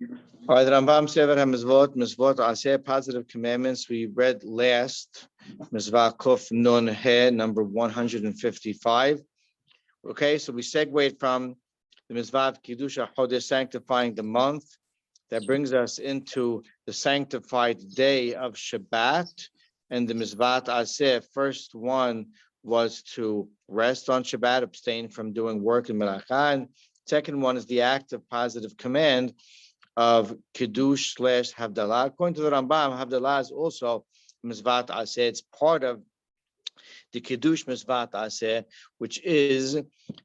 All right, Rambam Sefer Misvot, Misvot Aseh, positive commandments. We read last, Mizvah Kuf Nun He, number 155. Okay, so we segued from the Mizvah Kiddush HaChodesh, sanctifying the month. That brings us into the sanctified day of Shabbat. And the Mizvah Aseh, first one was to rest on Shabbat, abstain from doing work in Melachah. And second one is the act of positive command of Kiddush / Havdalah. According to the Rambam, Havdalah is also Mizvat Aseh. It's part of the Kiddush Mizvat Aseh, which is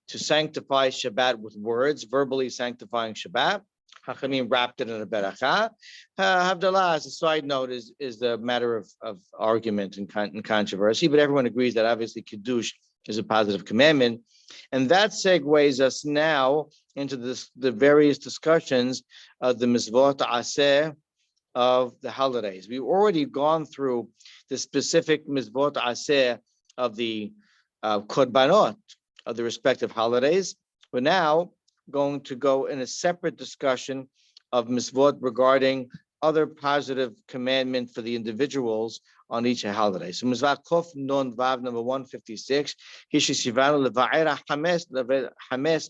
to sanctify Shabbat with words, verbally sanctifying Shabbat. Hachamim wrapped it in a beracha. Havdalah, as a side note, is the matter of argument and controversy, but everyone agrees that obviously Kiddush is a positive commandment. And that segues us now into the various discussions of the Misvot Aseh of the holidays. We've already gone through the specific Misvot Aseh of the Korbanot of the respective holidays. We're now going to go in a separate discussion of Misvot regarding other positive commandment for the individuals on each holiday. So Mizvah Kof Non Vav number 156. Hishishivanu leva'era hames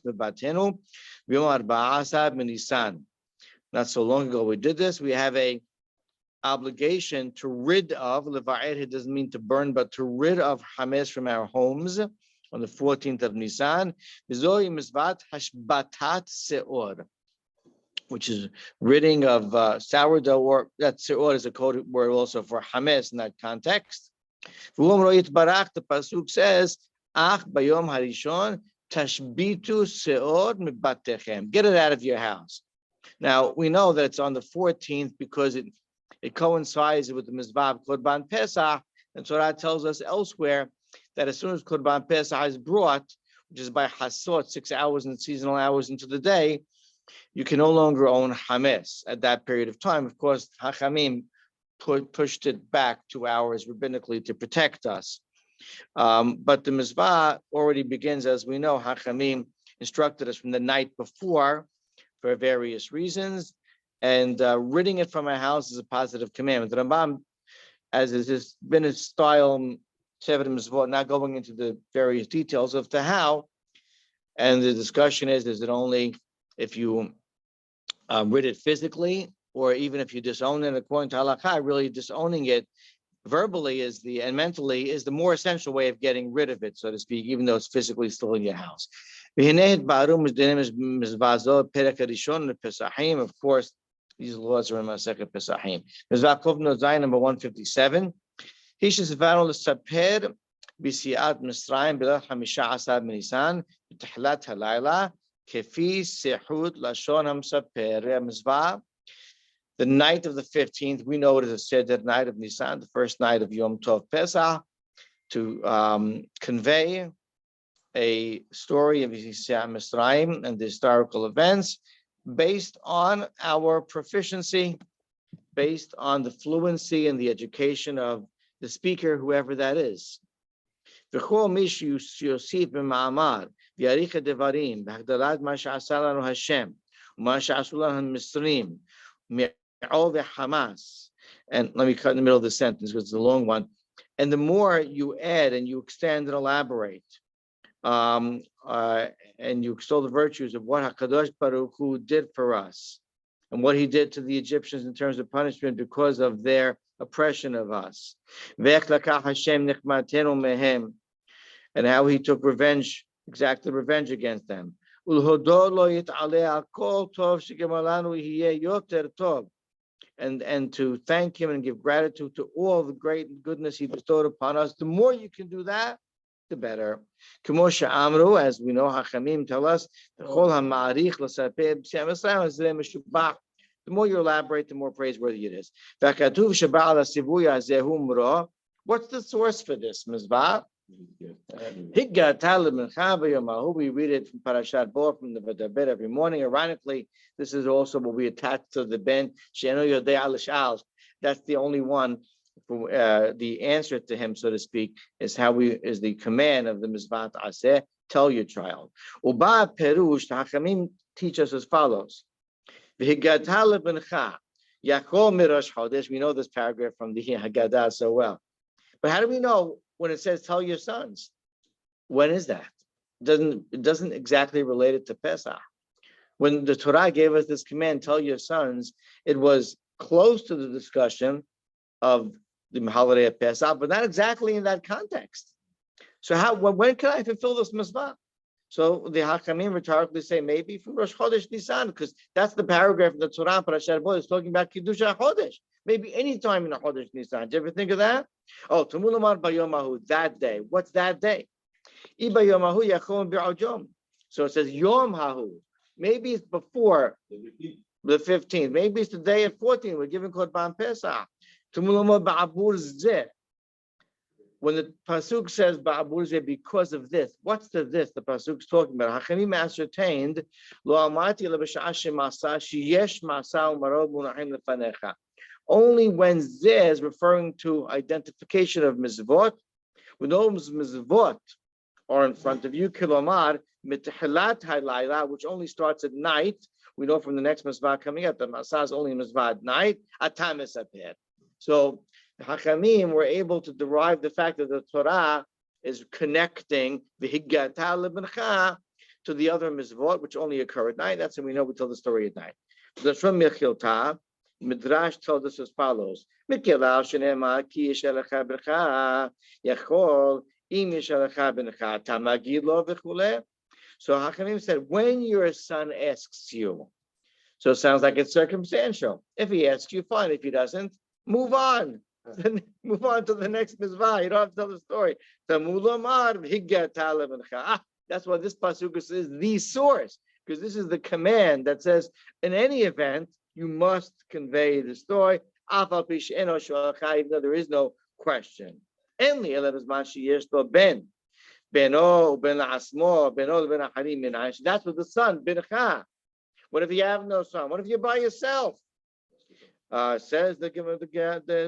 bebatenu v'yom arba'asa b'Nisan. Not so long ago we did this. We have a obligation to rid of leva'er. It doesn't mean to burn, but to rid of hames from our homes on the 14th of Nisan. V'zohi Mizvat hashbatat seor, which is ridding of sourdough, or that seor is a code word also for hames in that context. The pasuk says, "Ach bayom harishon tashbitu seor mibatechem." Get it out of your house. Now we know that it's on the 14th because it coincides with the Mizvah Korban Pesach, and Torah tells us elsewhere that as soon as Korban Pesach is brought, which is by Hasot, 6 hours and seasonal hours into the day, you can no longer own Hames at that period of time. Of course, Hachamim pushed it back 2 hours rabbinically to protect us. But the Mizvah already begins, as we know, Hachamim instructed us from the night before for various reasons, and ridding it from our house is a positive commandment. The Rambam, as has been his style, Sefer Misvot, not going into the various details of the how, and the discussion is it only if you rid it physically, or even if you disown it according to halakha, really disowning it verbally and mentally is the more essential way of getting rid of it, so to speak, even though it's physically still in your house. Of course, these laws are in Masechet Pesachim. Mizvah Kuf Nun Zayin number 157. Hishis Sefer b'siat Mitzrayim b'leil Hamisha Asar b'Nisan b'tehillat halayla kefi sehut lashon hamsaper. Mizvah, the night of the 15th, we know it as a Seder night of Nisan, the first night of Yom Tov Pesach, to convey a story of Yetziat Mitzrayim and the historical events based on our proficiency, based on the fluency and the education of the speaker, whoever that is. V'chol mishu yosif b'ma'amar v'yarich devarim v'hagdalat ma she'asa lanu Hashem u'ma she'asu lanu Mitzrim me'ol v'hamas. And let me cut in the middle of the sentence because it's a long one. And the more you add and you extend and elaborate, and you extol the virtues of what HaKadosh Baruch Hu did for us and what he did to the Egyptians in terms of punishment because of their oppression of us. And how he took revenge, exacted revenge against them. And to thank him and give gratitude to all the great goodness he bestowed upon us. The more you can do that, the better. K'moshe Amru, as we know, Hachamim tell us, the more you elaborate, the more praiseworthy it is. What's the source for this, Mizvah? We read it from Parashat Bo, from the V'daber every morning. Ironically, this is also what we attach to the Ben. That's the only one. The answer to him, so to speak, is the command of the Mizvat Aseh. Tell your child. Uba Perush, the Hachamim teach us as follows. V'higata lebencha yakol mirash chodesh. We know this paragraph from the Haggadah so well. But how do we know when it says tell your sons? When is that? It doesn't exactly relate it to Pesach. When the Torah gave us this command, tell your sons, it was close to the discussion of the holiday of Pesach, but not exactly in that context. So when can I fulfill this mitzvah? So the Hakamim rhetorically say maybe from Rosh Chodesh Nisan, because that's the paragraph in the Torah Parashat Bo is talking about Kiddush HaChodesh. Maybe any time in the Chodesh Nisan. Did you ever think of that? Oh, Tamul Amar Bayomahu, that day. What's that day? Iba Yomahu Yachom Bi'ajom. So it says Yom Hahu. Maybe it's before the 15th. Maybe it's the day at 14. We're giving Korban Pesach. Tamul Amar Ba'abur Zeh. When the pasuk says "Ba'abur zeh," because of this, what's the this? The pasuk's talking about. Hachamim ascertained lo amati lebashah shemasa sheyesh masa umarod munachim lefanecha. Only when zeh is referring to identification of Misvot, when those Misvot are in front of you, kilomar mithilat halayla, which only starts at night. We know from the next Misvah coming up that Masa is only Misvah at night. Atam esapir. So the Hachamim were able to derive the fact that the Torah is connecting the Higata Lebencha to the other Misvot, which only occur at night. That's how we know we tell the story at night. The Shram Mechilta, Midrash tells us as follows: Mikilal Shenema Ki Yishalecha Bercha Yachol Im Yishalecha Bencha Tamagid Lo V'Chule. So Hachamim said, when your son asks you, so it sounds like it's circumstantial. If he asks you, fine. If he doesn't, move on. Move on to the next mitzvah. You don't have to tell the story. That's why this pasuk is the source, because this is the command that says, in any event, you must convey the story, even though there is no question. That's what the son, bencha. What if you have no son? What if you're by yourself? Says the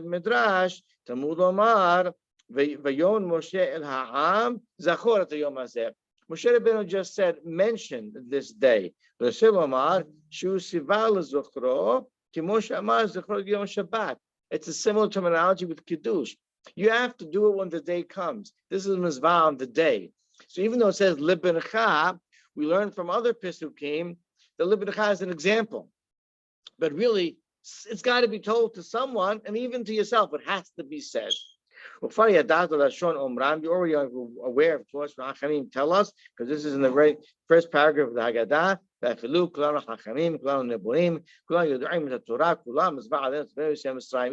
Midrash, Talmud Omar, Vayon Moshe El Ha'am, Zachor et Yom Hazeh. Moshe Rabbeinu just said, mentioned this day. Rasul Omar, Shu Sival Zochro, Ki Moshe Amar Zochro Yom Shabbat. It's a similar terminology with Kiddush. You have to do it when the day comes. This is Mizvah on the day. So even though it says Libencha, we learn from other Pesukim that Libencha is an example. But really, it's got to be told to someone, and even to yourself, it has to be said. You're already aware of course, Hachamim tell us, because this is in the very first paragraph of the Haggadah,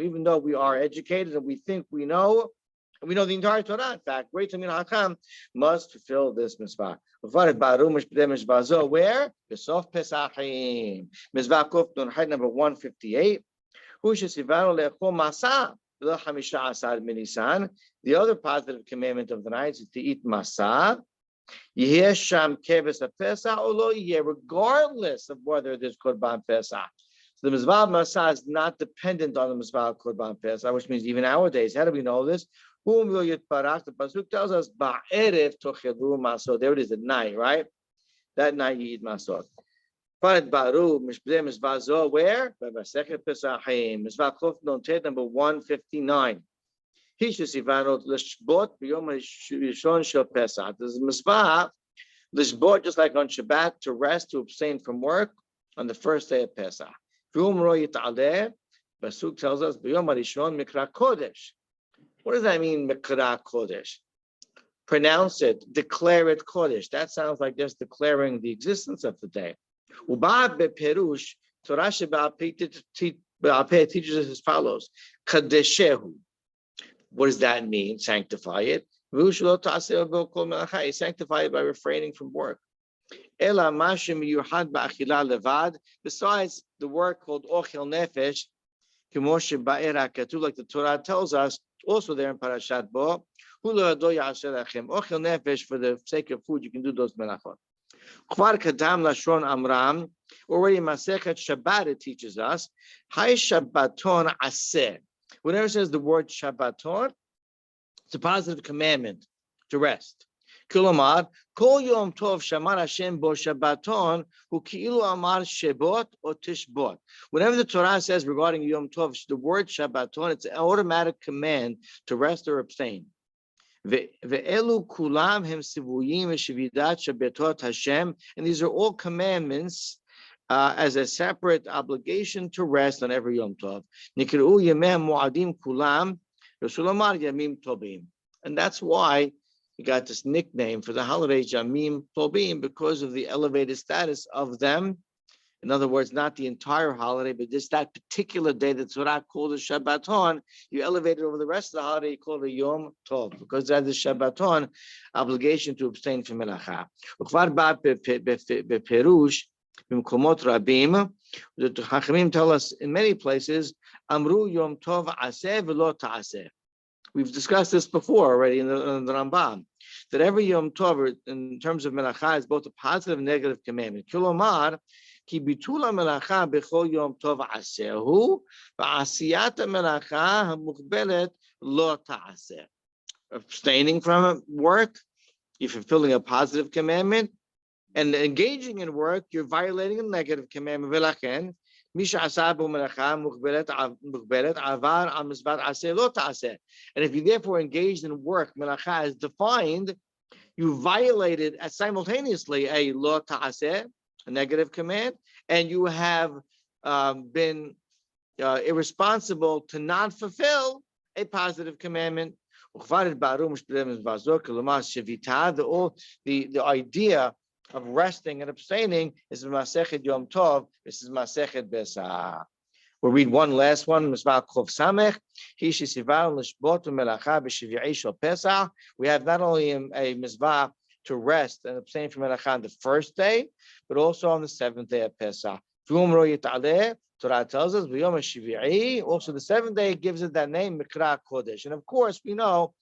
even though we are educated and we think we know, and we know the entire Torah, in fact, great Talmid Hakam must fulfill this mitzvah. Where? Besof Pesachim. Mizvah Kuf Nun Hayt number 158. The other positive commandment of the night is to eat masa. Regardless of whether there's Korban Pesach. So the Mizvah Masa is not dependent on the Mizvah Korban Pesach, which means even nowadays, how do we know this? The pasuk tells us, "Ba'erev tochelu masot." There it is at night, right? That night you eat masot. Fared baru mishpeh zo where? B'masechet Pesachim. Mizvah Kuf Nun Tet number 159. Hishus ivanot l'shbot b'yom rishon shel Pesach. This is Mizvah l'shbot, just like on Shabbat, to rest, to abstain from work on the first day of Pesach. V'yom ro yitaleh. Pasuk tells us b'yom rishon mikra kodesh. What does that mean, Mikra Kodesh? Pronounce it, declare it Kodesh. That sounds like just declaring the existence of the day. Uba beperush, Torah Sheba'al Peh teaches us as follows: Kadeshehu. What does that mean? Sanctify it. Sanctify it by refraining from work. Besides the work called Ochel Nefesh, like the Torah tells us, also there in Parashat Bo, Ochel Nefesh, for the sake of food, you can do those menachot. Already Masechet Shabbat, it teaches us, Hay Shabbaton Aseh. Whenever it says the word Shabbaton, it's a positive commandment to rest. Kilomar, Kol Yom Tov Shamar Hashem Bo Shabbaton, Hu Ki'ilu Amar Shebot or Tishbot. Whenever the Torah says regarding Yom Tov, the word Shabbaton, it's an automatic command to rest or abstain. Ve'elu kulam hem sivuyim v'shividat Shabbatot Hashem, and these are all commandments as a separate obligation to rest on every Yom Tov. Nikru Yemeh Mu'adim Kulam, Rasulamar Yamim Tobim. And that's why he got this nickname for the holiday, Yamim Tobim, because of the elevated status of them. In other words, not the entire holiday, but just that particular day that Torah called a Shabbaton, you elevate it over the rest of the holiday, you call it a Yom Tov, because that's the Shabbaton obligation to abstain from melacha. The Chachamim tell us in many places, Amru Yom Tov Aseh v'lo ta'aseh. We've discussed this before already in the Rambam, that every Yom Tov, in terms of melacha, is both a positive and negative commandment. Kilomar, ki bitula melacha b'chol Yom Tov asehu, v'asiyat melacha hamuchbelet lo ta'aseh. Abstaining from work, you're fulfilling a positive commandment, and engaging in work, you're violating a negative commandment. And if you therefore engaged in work, melacha is defined, you violated simultaneously a lo ta'aseh, a negative command, and you have been irresponsible to not fulfill a positive commandment. The idea of resting and abstaining is Masechet Yom Tov. This is Masechet Besah. We'll read one last one. Misvot Chof Samech. We have not only a misvah to rest and abstain from melacha on the first day, but also on the seventh day of Pesach. Torah tells us also the seventh day gives it that name Mikra Kodesh. And of course, we know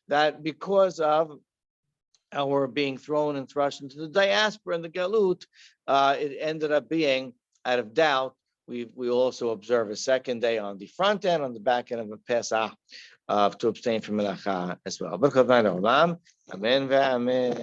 that because of our being thrown and thrust into the diaspora and the galut, it ended up being, out of doubt, we also observe a second day on the front end, on the back end of a Pesach, to abstain from melacha as well. Amen ve'amen.